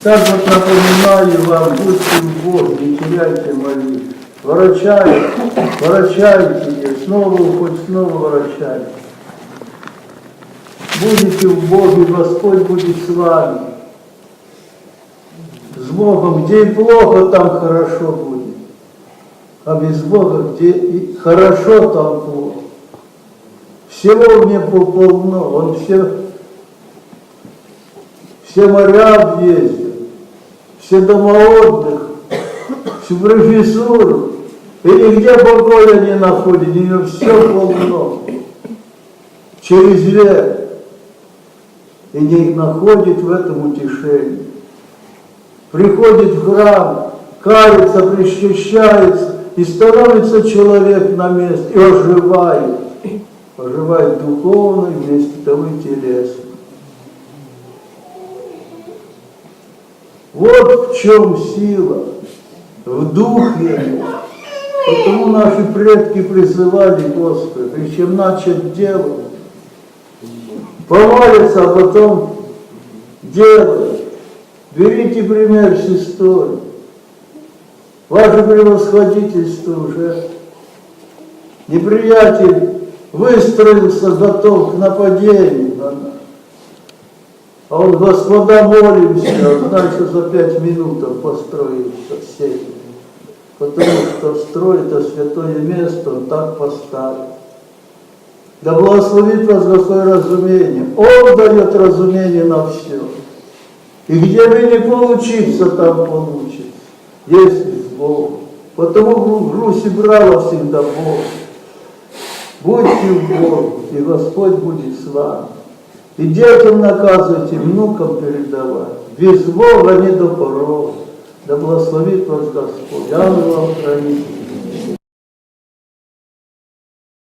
Так вот напоминаю вам, будьте в Боге, не теряйте молитву. Ворочайте ее, снова уходь, снова ворочайте. Будете в Боге, Господь будет с вами. С Богом, где и плохо, там хорошо будет. А без Бога, где и хорошо, там плохо. Всего мне полно, Он все моря объездил, все дома отдыха, всю профессуру. И нигде покоя не находит, у нее все полно. Через веру. И не находит в этом утешение. Приходит в храм, кается, причащается, и становится человек на место, и оживает. Оживает духовно, вместе того и телесно. Вот в чем сила, в духе. Потому наши предки призывали Господа, причем начать делать, помолиться, а потом делать. Берите пример с истории. Ваше превосходительство уже. Неприятель выстроился, готов к нападению на нас. А он, Господа, молимся, значит, за 5 минут он построится всем. Потому что строит это святое место, он так поставит. Да благословит вас Господь разумение. Он дает разумение на все. И где бы не получится, там получится. Если с Богом. Потому в грусе брала всегда Бог. Будьте в Боге, и Господь будет с вами. И детям наказывайте, внукам передавать. Без Бога не до порога. Да благословит вас Господь. Ангел вам хранит.